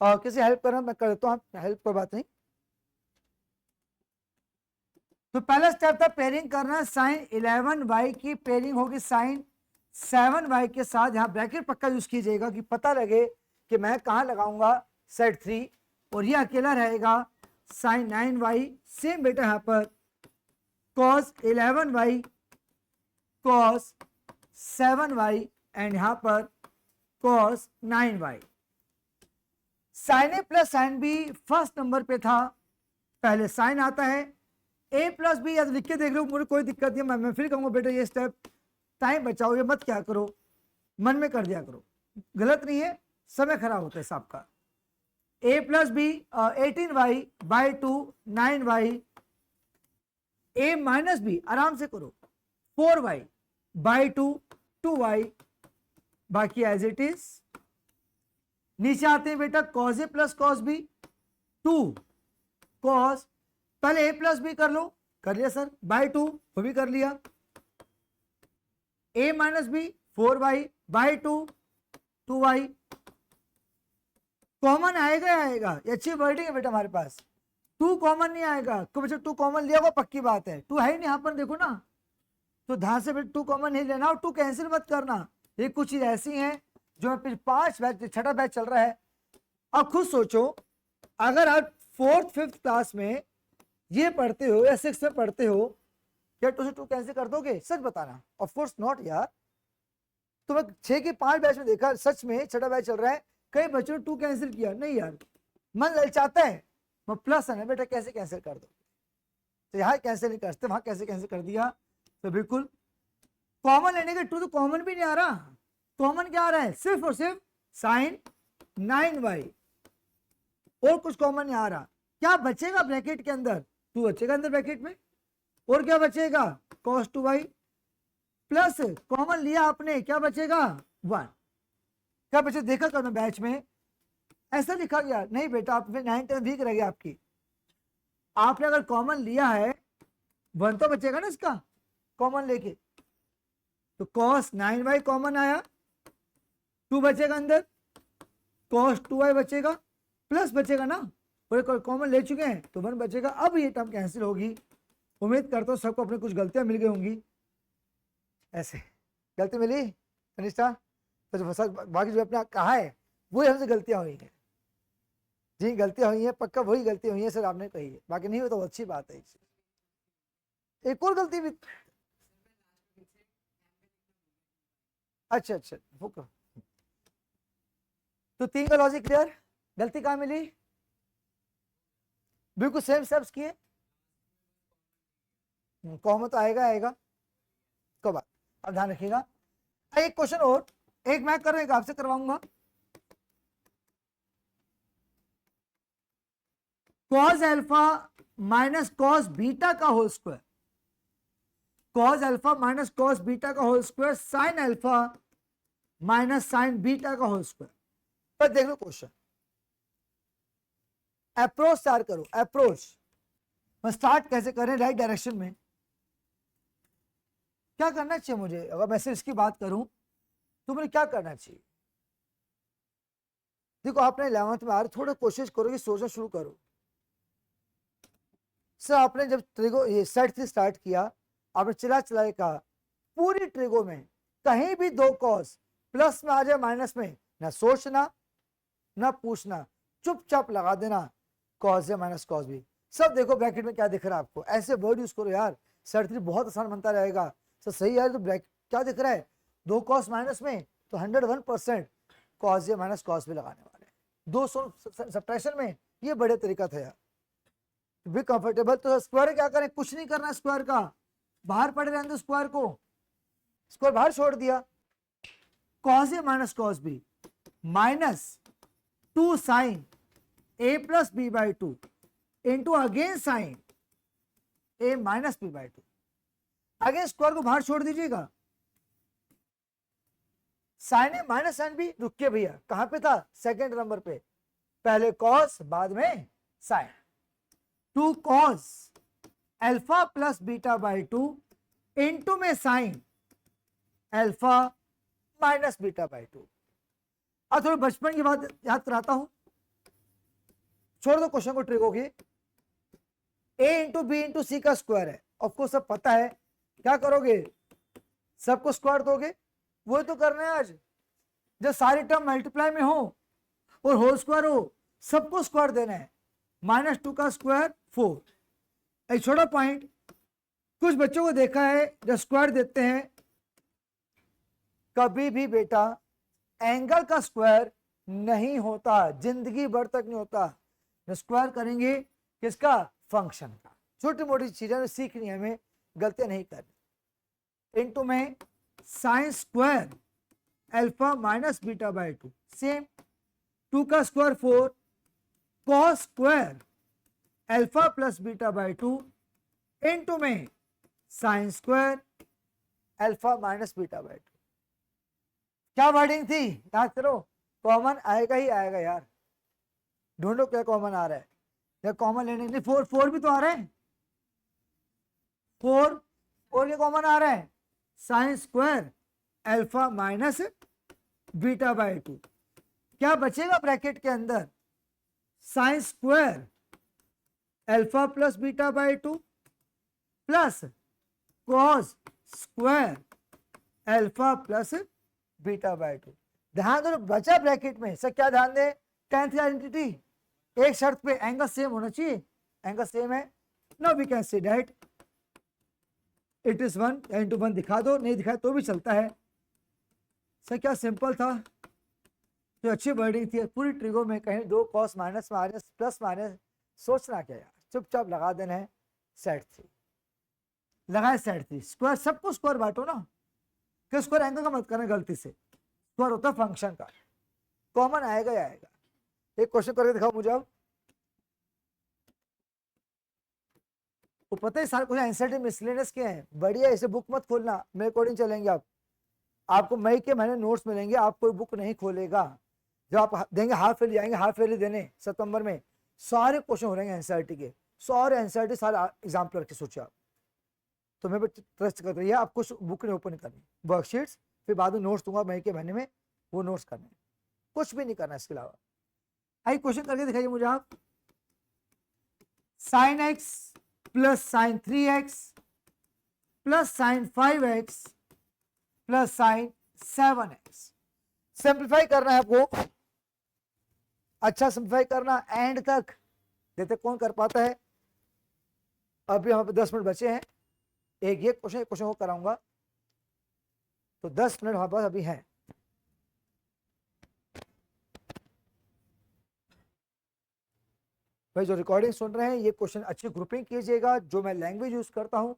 और किसी हेल्प करना मैं कर देता हूँ, हेल्प कोई बात नहीं। तो पहला स्टेप था पेयरिंग करना, साइन 11y की पेयरिंग होगी साइन 7y के साथ। यहाँ ब्रैकेट पक्का यूज कीजिएगा कि पता लगे कि मैं कहाँ लगाऊंगा सेट 3, और ये अकेला रहेगा साइन 9y। सेम बेटा यहाँ पर cos 11y cos 7y and यहाँ पर cos 9y। Sine A plus sine B first number पे था, पहले साइन आता है, ए प्लस बी याद लिख के देख रहे हो, मुझे कोई दिक्कत नहीं है, मैं फिर कहूंगा बेटा ये स्टेप टाइम बचाओ, ये मत क्या करो, मन में कर दिया करो, गलत नहीं है, समय खराब होता है साहब का। A plus B 18y by 2 9y, A minus B आराम से करो 4y बाई 2 2y, बाकी एज इट इज। नीचे आते हैं बेटा cos A plus cos B 2 cos, पहले ए प्लस बी कर लो, कर लिया सर, बाई 2 वो भी कर लिया, A minus B 4y by 2 2y, common आएगा आएगा, ये अच्छी वर्डिंग है बेटा हमारे पास, 2 कॉमन नहीं आएगा, तो बच्चा 2 कॉमन लिया होगा पक्की बात है, 2 है ही नहीं यहाँ पर देखो ना, तो ध्यान से बेटा 2 कॉमन नहीं लेना, और 2 कैंसिल मत करना, ये कुछ चीज ऐसी हैं जो फिर 5 बैच 6ठा बैच चल रहा है। अब खुद सोचो, अगर आप 4th 5th क्लास में ये पढ़ते हो या 6th में पढ़ते हो, क्या 2 से 2 कैंसिल कर दोगे? सच बताना। ऑफ कोर्स नॉट यार, तो मैं 6 के 5 बैच में देखा, सच में 6ठा बैच चल रहा है, कई बच्चों ने 2 कैंसिल किया, नहीं यार मन ललचाता है, मैं प्लस है ना बेटा कैसे कैंसिल कर दो, तो यहाँ कैंसिल नहीं करते, वहां कैसे कैंसिल कर दिया, तो बिल्कुल कॉमन लेने के 2 तो कॉमन भी नहीं आ रहा, कॉमन क्या आ रहा है, सिर्फ और सिर्फ साइन 9y, और कुछ कॉमन नहीं आ रहा। क्या बचेगा ब्रैकेट के अंदर, 2 बचेगा अंदर ब्रैकेट में, और क्या बचेगा cos 2y, प्लस कॉमन लिया आपने, क्या बचेगा 1। क्या बचे देखा करना बैच में ऐसा लिखा गया नहीं बेटा, आप फिर 9th 10th वीक रह गया आपकी, आपने अगर कॉमन लिया है 1 तो बचेगा ना इसका कॉमन लेके, तो cos 9y कॉमन आया, 2 बचेगा अंदर, cos 2y बचेगा, प्लस बचेगा ना, और कॉमन ले चुके हैं तो 1 बचेगा। अब ये टर्म कैंसिल होगी, उम्मीद करता हूँ सबको अपने कुछ गलतियां मिल गई होंगी, ऐसे गलती मिली अनिष्ठा, तो बाकी जो अपने कहा है वही हमसे गलतियां हुई हैं, जी गलतियां हुई हैं पक्का वही गलती हुई है सर आपने कही है, बाकी नहीं हो तो अच्छी बात है। एक और गलती भी, अच्छा अच्छा वो तो 3 का लॉजिक क्लियर, गलती कहाँ मिली, बिल्कुल सेम स्टेप्स किए, कॉमन तो आएगा आएगा को बात, अब ध्यान रखिएगा। एक क्वेश्चन और, एक मैं कर रहा हूं, एक आपसे करवाऊंगा, cos alpha minus cos beta का whole square, cos alpha minus cos beta का whole square, sin alpha minus sin beta का होल स्क्वायर। पर देख लो क्वेश्चन, अप्रोच स्टार्ट करो, अप्रोच मैं स्टार्ट कैसे करें राइट डायरेक्शन में, क्या करना चाहिए मुझे, अगर मैं सिर्फ इसकी बात करूं तो मुझे क्या करना चाहिए। देखो आपने 11th में आ रहे, थोड़ा कोशिश करो कि सोचना शुरू करो। सर आपने जब ट्रिगो ये सेट 3 स्टार्ट किया, आपने चला चला कहा पूरी ट्रिगो में कहीं भी 2 कॉस प्लस में आ जाए माइनस में, ना सोचना ना पूछना, चुपचाप लगा देना cos A minus cos B. सब देखो ब्रैकेट में क्या दिख रहा है आपको, ऐसे वर्ड यूज करो यार, सेट 3 बहुत आसान बनता रहेगा। सर सही यार, तो ब्रैकेट क्या दिख रहा है, 2 कॉस माइनस में तो 101% cos A minus cos B लगाने वाले, 200 सब्ट्रैक्शन में ये बड़े तरीका था यार, भी कंफर्टेबल। तो स्क्वायर क्या करें, कुछ नहीं करना, स्क्वायर का बाहर पड़े रहने दो, स्क्वायर को स्क्वायर बाहर छोड़ दिया, cos A minus cos B minus 2 sine A plus B by 2 into again sine A minus B by 2, again square को बाहर छोड़ दीजिएगा, sine A minus sine B, रुकिए भैया कहां पे था, सेकंड नंबर पे, पहले कॉस बाद में sine, 2 cos alpha plus beta by 2 into में sine alpha minus beta by two. अब थोड़ी बचपन की बात याद कराता हूं, छोड़ दो क्वेश्चन को, ट्रिक होगी। ए इंटू बी इंटू सी का स्क्वायर है, आपको सब पता है, क्या करोगे, सबको स्क्वायर दोगे, वो तो करना है आज, जब सारी टर्म मल्टीप्लाई में हो और होल स्क्वायर हो, सबको स्क्वायर देना है। -2 का स्क्वायर 4। एक छोटा पॉइंट, कुछ बच्चों को देखा है जब स्क्वायर देते हैं, कभी भी बेटा एंगल का स्क्वायर नहीं होता, जिंदगी भर तक नहीं होता। स्क्वायर करेंगे किसका, फंक्शन का। छोटी मोटी चीजें सीखनी है हमें, गलतियां नहीं करनी। इनटू में sine square alpha minus beta by two, same 2 का square 4, cos square alpha plus beta by two into में sine square alpha minus beta by two. क्या वर्डिंग थी, याद करो, कॉमन आएगा ही आएगा यार, ढूंढो क्या कॉमन आ रहा है, या कॉमन लेने के लिए 4 भी तो आ रहा है, 4 और क्या कॉमन आ रहा है, sign square alpha minus beta by two. क्या बचेगा ब्रैकेट के अंदर, sign square alpha plus beta by two plus cos square alpha plus beta by to. ध्यान दो बचा ब्रैकेट में, सर क्या ध्यान दे, 10th आइडेंटिटी, एक शर्त पे एंगल सेम होना चाहिए, एंगल सेम है। Now we can say that it is 1 into 1, दिखा दो, नहीं दिखाए तो भी चलता है। सर क्या सिंपल था, तो अच्छी वर्डिंग थी, पूरी ट्रिगो में कहीं दो cos minus minus plus minus, सोचना क्या यार, चुपचाप लगा देना है, सेट 3 लगाए, सेट 3 स्क्वायर, सबको स्क्वायर बांटो ना, कि स्क्वायर एंगल का मत करना गलती से, स्क्वायर होता फंक्शन का, कॉमन आएगा ही आएगा। एक क्वेश्चन करके दिखाओ मुझे अब, वो पता है सारे क्वेश्चन एनसीईआरटी मिसलेनियस के हैं, बढ़िया, इसे बुक मत खोलना, मेरे अकॉर्डिंग चलेंगे आप, आपको मई के महीने नोट्स मिलेंगे, आप कोई बुक नहीं खोलेगा, जब आप देंगे हाफ ईयरली आएंगे, हाफ ईयरली देने सितंबर में, सारे क्वेश्चन हो रहेंगे एनसीईआरटी के, सारे एनसीईआरटी सारे एग्जाम्पलर के, सोचिए आप, तो मैं ट्रस्ट कर रही है, आपको बुक नहीं ओपन करनी, वर्कशीट्स, फिर बाद में नोट्स दूंगा मई के महीने में, वो नोट्स करने, कुछ भी नहीं करना इसके अलावा। आइए क्वेश्चन करके दिखाइए मुझे आप, sine x plus sign 3x plus sign 5x plus sine 7x, simplify करना है आपको, अच्छा सिंप्लीफाई करना एंड तक, देखते कौन कर पाता है। अभी हमारे 10 मिनट बचे हैं, एक ये क्वेश्चन को कराऊंगा, तो 10 मिनट हमारे पास अभी हैं। भाई जो रिकॉर्डिंग सुन रहे हैं, ये क्वेश्चन अच्छी ग्रुपिंग कीजिएगा, जो मैं लैंग्वेज यूज करता हूं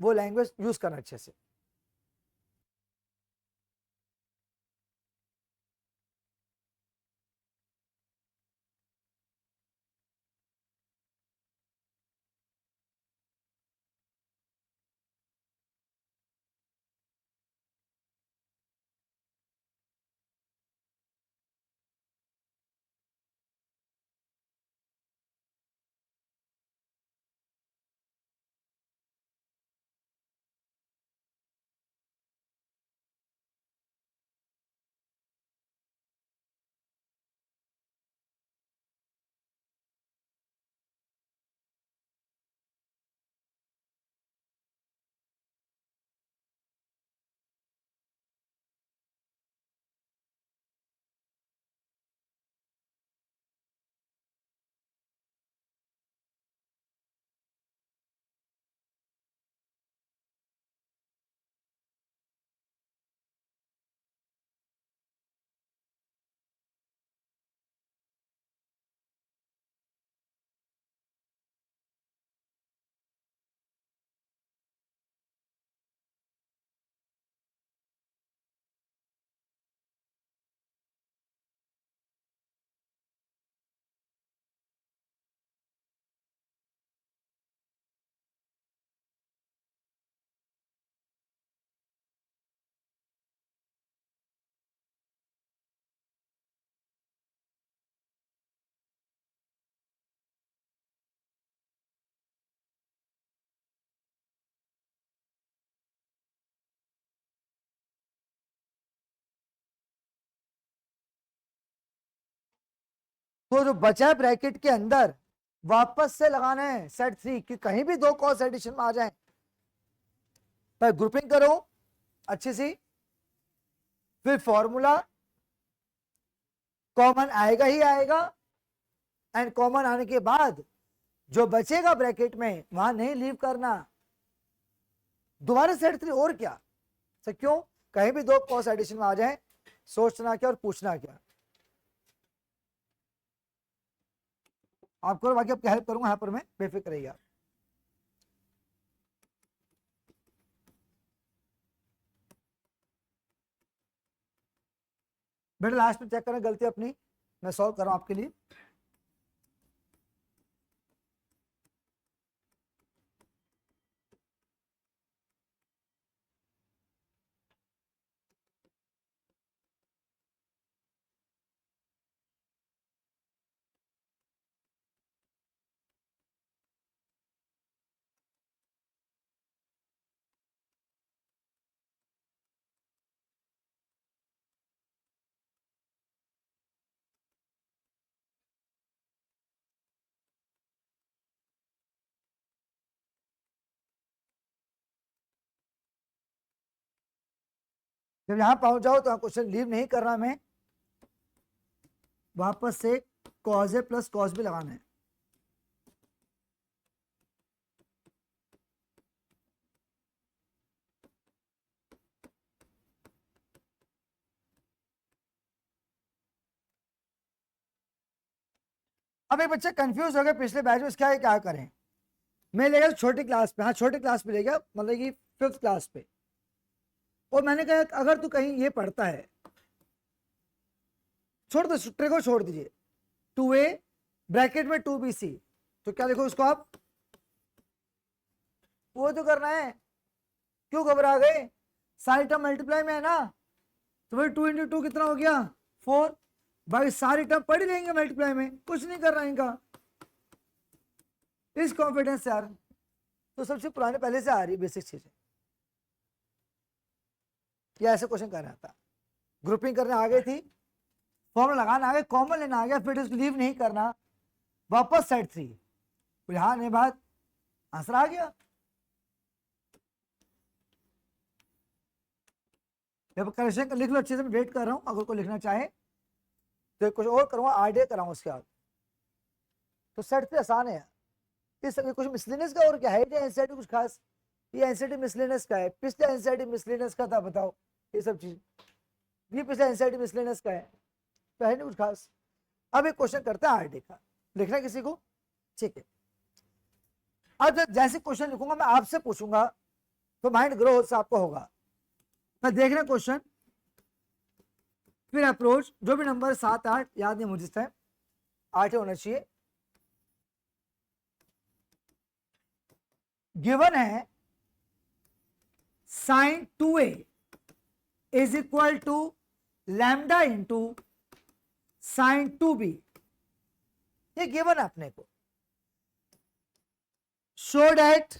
वो लैंग्वेज यूज करना अच्छे से। तो जो बचा है ब्रैकेट के अंदर वापस से लगाना है सेट 3 कि कहीं भी दो कॉस एडिशन में आ जाए। पर ग्रुपिंग करो अच्छी सी, फिर फॉर्मूला कॉमन आएगा ही आएगा, एंड कॉमन आने के बाद जो बचेगा ब्रैकेट में वहां नहीं लीव करना, दोबारा सेट 3 और क्या सर, क्यों कहीं भी दो कॉस एडिशन में आ जाए, सोचना क्या और पूछना क्या। आपको बाकी आपकी हेल्प करूंगा यहां पर मैं, बेफिक्र रहिए आप। बेटा लास्ट में चेक करना गलती अपनी, मैं सॉल्व कर रहा हूं आपके लिए। जब यहां पहुंच जाओ तो क्वेश्चन लीव नहीं करना, मैं वापस से कॉज ए प्लस कॉज भी लगाना है। अब एक बच्चे कंफ्यूज हो गए पिछले बैच में इसका क्या करें। मैं ले गया छोटी क्लास पे, हाँ छोटी क्लास पे ले गया, मतलब कि 5th क्लास पे, और मैंने कहा अगर तू कहीं ये पढ़ता है, छोड़ दो ट्रे को, छोड़ दीजिए, 2a ब्रैकेट में 2bc, तो क्या लिखो उसको आप, वो तो करना है, क्यों घबरा गए, सारी टर्म मल्टीप्लाई में है ना, तो भाई 2 इंटू 2 कितना हो गया 4, भाई सारी टर्म पढ़ ही लेंगे मल्टीप्लाई में, कुछ नहीं करना इनका, इस कॉन्फिडेंस से यार, तो सबसे पुराने पहले से आ रही बेसिक चीजें, या ऐसे क्वेश्चन कर रहा था, ग्रुपिंग करने आ गई थी, फॉर्मूला लगाना आ गया, कॉमन लेना आ गया, फिर इसको लीव नहीं करना, वापस सेट 3, हाँ नहीं बात, आंसर आ गया। जब करेक्शन लिख लो अच्छे से, मैं वेट कर रहा हूं, अगर कोई लिखना चाहे तो कुछ और करूंगा, आइडिया कराऊंगा उसके बाद। तो सेट 3 आसान है, इस कुछ मिसलेनियस का और क्या है, ये एनसीईआरटी कुछ खास, ये एनसीईआरटी मिसलेनियस का है, पिछले एनसीईआरटी मिसलेनियस का था, बताओ ये सब चीज, ये पिछले एनसीईआरटी मिसलेनियस का है, तो है नहीं कुछ खास। अब एक क्वेश्चन करते हैं आरडी का, लिखना किसी को, ठीक है। अब जैसे क्वेश्चन लिखूंगा मैं आपसे पूछूंगा, तो माइंड ग्रो से आपको होगा, मैं देख रहे क्वेश्चन, फिर अप्रोच, जो भी नंबर 7 8 याद नहीं मुझे, 8 होना चाहिए, गिवन है sine 2a is equal to lambda into sine 2b, ये गिवन है अपने को, show that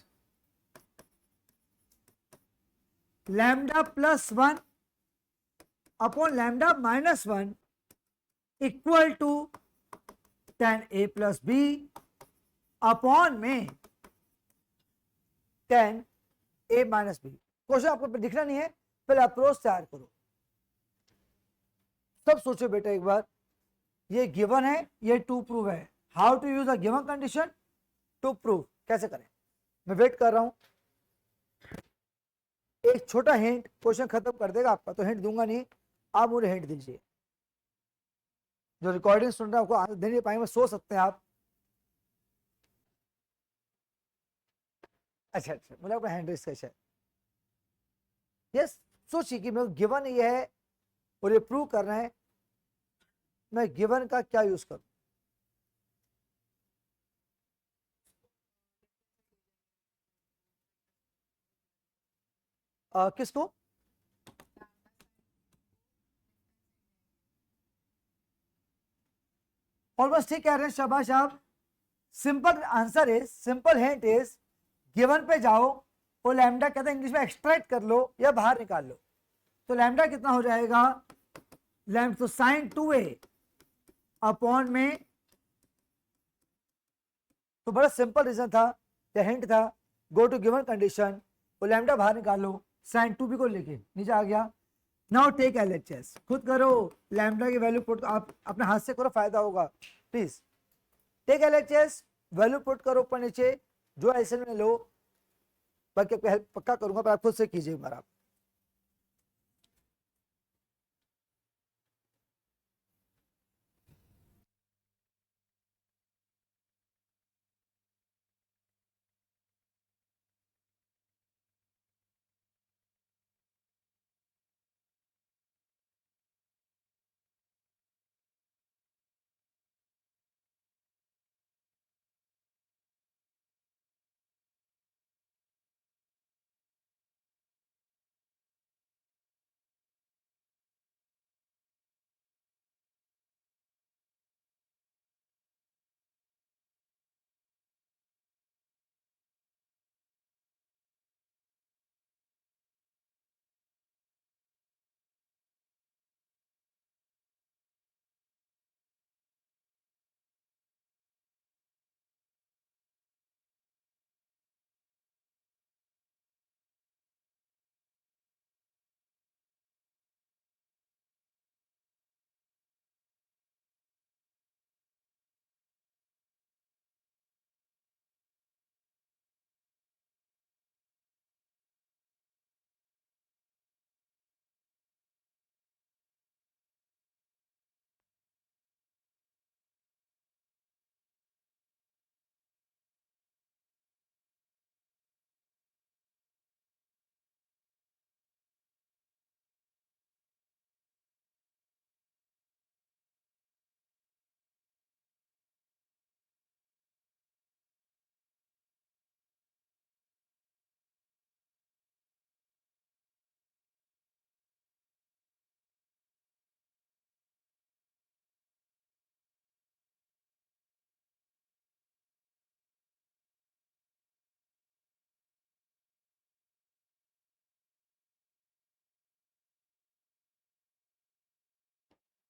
lambda plus 1 upon lambda minus 1 equal to tan a plus B upon में tan a minus B. Question आपको दिखना नहीं है, पहले अप्रोच तैयार करो, सब सोचो बेटा एक बार, ये गिवन है, ये टू प्रूव है, how to use a given condition to prove, कैसे करें, मैं वेट कर रहा हूं, एक छोटा हिंट क्वेश्चन खत्म कर देगा आपका, तो हिंट दूंगा नहीं, आप मुझे हिंट दीजिए, जो रिकॉर्डिंग सुन रहे हैं आपको आंसर दे नहीं पाएंगे, सो सकते हैं आप, अच्छा अच्छा, मुझे अपना हैंड रेस कैसे, यस सोचिए कि मैं गिवन ये है और ये प्रूव करना है, मैं गिवन का क्या यूज करूं, किसको, ऑलमोस्ट ठीक कह रहे हैं, शाबाश आप, simple answer is, simple hint is, given पे जाओ और लैम्डा कहते हैं इंग्लिश में एक्सट्रैक्ट कर लो या बाहर निकाल लो, तो लैम्डा कितना हो जाएगा, लैम्डा तो साइन 2a अपॉन में तो बड़ा सिंपल रीजन था या हिंट था, गो टू गिवन कंडीशन, वो लैम्डा बाहर निकालो, साइन 2b को लेके नीचे आ गया। नाउ टेक एलएचएस, खुद करो, लैम्डा की वैल्यू पुट, आप अपने हाथ से करो, फायदा होगा please. Take LHS, value put करो ऊपर नीचे, जो ऐसे में लो, बाकी आपको हेल्प पक्का करूंगा, पर आप खुद से कीजिए एक बार आप।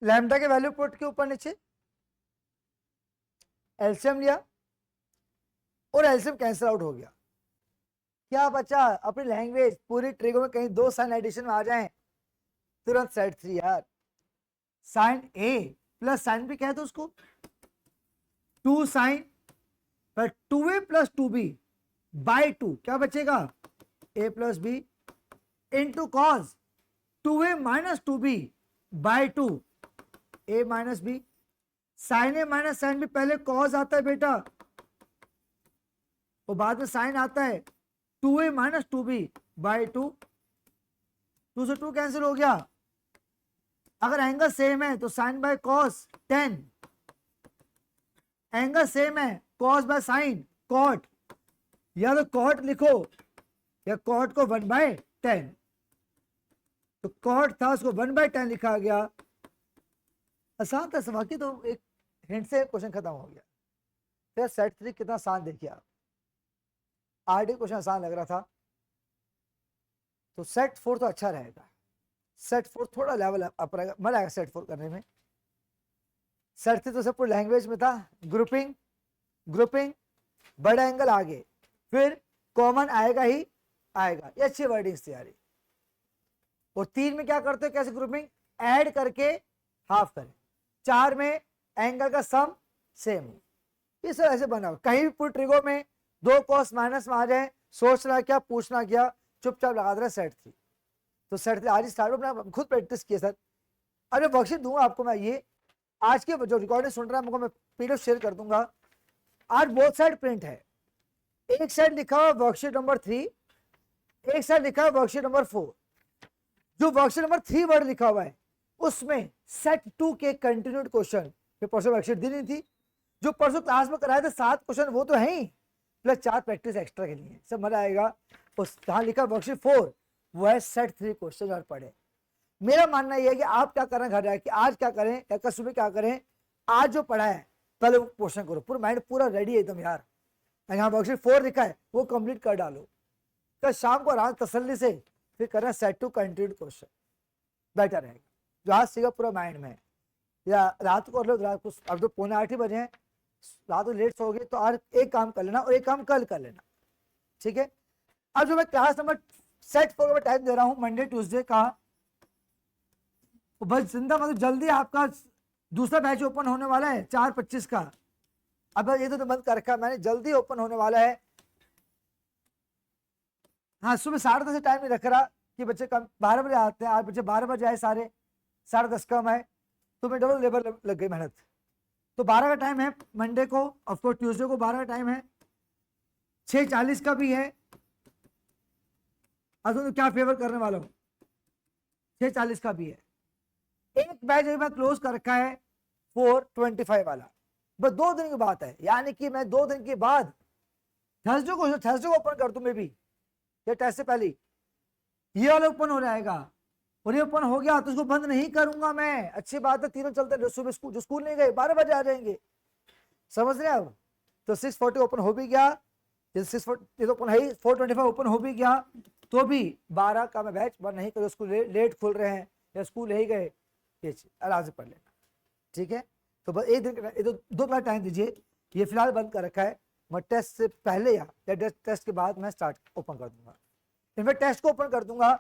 लैम्डा के वैल्यू पुट के ऊपर नीचे एलसीएम लिया और एलसीएम कैंसिल आउट हो गया, क्या बचा? अपनी लैंग्वेज पूरी ट्रिगो में कहीं दो साइन एडिशन में आ जाएं, तुरंत सेट 3 यार। Sign A plus sine B, कहते उसको 2 साइन पर 2a प्लस 2b बाई 2, क्या बचेगा? a plus B into cos 2a minus 2b by 2 a minus B. Sine A minus sine B, पहले कॉस आता है बेटा और बाद में साइन आता है, 2a माइनस 2b बाई 2, 2 से 2 कैंसिल हो गया। अगर एंगल सेम है तो sine by cos 10, angle same है कॉस बाय साइन कॉट, या तो कॉट लिखो या कॉट को 1/10, तो कॉट था उसको 1/10 लिखा गया। आसान था वाकई, तो एक हिंट से क्वेश्चन खत्म हो गया। फिर सेट 3 कितना आसान देखिए आप, आरडी क्वेश्चन आसान लग रहा था, तो सेट 4 तो अच्छा रहेगा। सेट 4 थोड़ा लेवल अप रहेगा, मजा आएगा सेट 4 करने में। सेट 3 तो सब पूरी लैंग्वेज में था, ग्रुपिंग ग्रुपिंग, बड़ा एंगल आगे, फिर कॉमन आएगा ही आएगा, ये अच्छी वर्डिंग्स तैयारी। और 3 में क्या करते हो, कैसे ग्रुपिंग? ऐड करके हाफ करें। 4 में एंगल का सम सेम हो, ये सब ऐसे बना हो। कहीं भी पूरी ट्रिगो में 2 कॉस माइनस में आ जाए, सोचना क्या पूछना क्या, चुपचाप लगा दे रहे सेट 3। तो सेट 3 आज स्टार्ट अपना खुद प्रैक्टिस किया सर। अरे वर्कशीट दूंगा आपको मैं, ये आज के जो रिकॉर्डिंग सुन रहा है मुझको, मैं पीडीएफ शेयर कर दूंगा। आज बोथ साइड प्रिंट है, एक साइड लिखा हुआ वर्कशीट नंबर 3, एक साइड लिखा हुआ वर्कशीट नंबर 4। जो वर्कशीट नंबर 3 वर्ड लिखा हुआ है उसमें सेट 2 के कंटिन्यूड क्वेश्चन, परसों वर्कशीट दी नहीं थी, जो परसों क्लास में कराए थे 7 क्वेश्चन, वो तो है ही, प्लस 4 प्रैक्टिस एक्स्ट्रा के लिए, सब मजा आएगा। उस जहां लिखा वर्कशीट 4 वो है सेट 3 क्वेश्चन और पढ़े। मेरा मानना यह है कि आप क्या करें घर जाके, आज क्या करें या कल सुबह क्या करें, आज जो पढ़ा है पहले वो क्वेश्चन करो, पूरा माइंड पूरा रेडी है एकदम यार। यहाँ वर्कशीट 4 लिखा है वो कंप्लीट कर डालो, कल शाम को रात तसल्ली से फिर करना सेट 2 कंटिन्यूड क्वेश्चन, बेटर रहेगा। जो आज सीखा पूरा माइंड में है, या रात को कर लो, रात को अब तो 7:45 ही बजे हैं, रात को लेट सोओगे तो आज एक काम कर लेना और एक काम कल कर लेना, ठीक है। अब जो मैं क्लास नंबर सेट 4 में टाइम दे रहा हूं मंडे ट्यूसडे का, बस जिंदा मतलब जल्दी आपका दूसरा बैच ओपन होने वाला है 4:25 का। अब ये तो बंद कर रखा है मैंने, जल्दी ओपन होने वाला है। हाँ सुबह 10:30 से टाइम नहीं रख रहा कि बच्चे कम 12 बजे आते हैं, आज बच्चे 12 बजे आए सारे, 10:30 कम है तो मैं डबल लेबर लग गई मेहनत। तो 12 का टाइम है मंडे को, ऑफकोर्स ट्यूसडे को 12 का टाइम है, 6:40 का भी है। अब तो क्या फेवर करने वाला हूँ, 6:40 का भी है। एक बैच मैं क्लोज कर रखा है 4:25 वाला, बस 2 दिन की बात है, यानी कि मैं 2 दिन के बाद थर्सडे को ओपन कर दूं मे भी, या टेस्ट से पहले ये वाला ओपन हो जाएगा, और ये ओपन हो गया तो उसको बंद नहीं करूंगा मैं। अच्छी बात है, तीनों चलते हैं, सुबह स्कूल जो स्कूल नहीं गए 12 बजे आ जाएंगे, समझ रहे हैं अब। तो 6:40 ओपन हो भी गया, 6:40 ओपन है, 4:25 ओपन हो भी गया, तो भी 12 का मैं बैच बंद नहीं करूँ। स्कूल लेट खुल रहे हैं या स्कूल नहीं गए, ये आराम से पढ़ लेना, ठीक है। तो बस एक दिन तो 2 क्लास टाइम दीजिए, ये फिलहाल बंद कर रखा है। मैं टेस्ट से पहले या टेस्ट के बाद मैं स्टार्ट ओपन कर दूंगा, इनफैक्ट टेस्ट को ओपन कर दूंगा,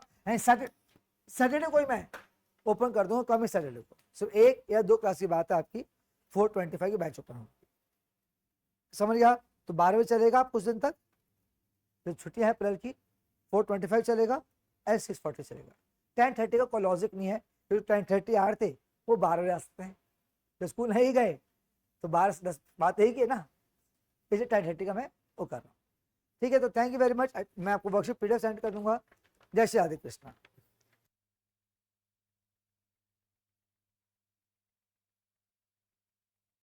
सैटरडे को ही मैं ओपन कर दूंगा, कम ही सैटरडे को, सिर्फ 1 या 2 क्लास की बात है आपकी, 4:25 की बैच ओपन होगी, समझ गया। तो 12 बजे चलेगा आप कुछ दिन तक, जो छुट्टियां हैं अप्रैल की, 4:25 चलेगा, एस 6:40 चलेगा। 10:30 का कोई लॉजिक नहीं है, क्योंकि 10:30 आ रहे थे वो 12 बजे आ सकते हैं, तो स्कूल नहीं गए तो 12 से 10 बात यही की है ना, इसलिए 10:30 का मैं वो कर रहा हूँ, ठीक है। तो थैंक यू वेरी मच, मैं आपको वर्कशीट PDF सेंड कर दूंगा। जय श्री राधे कृष्णा।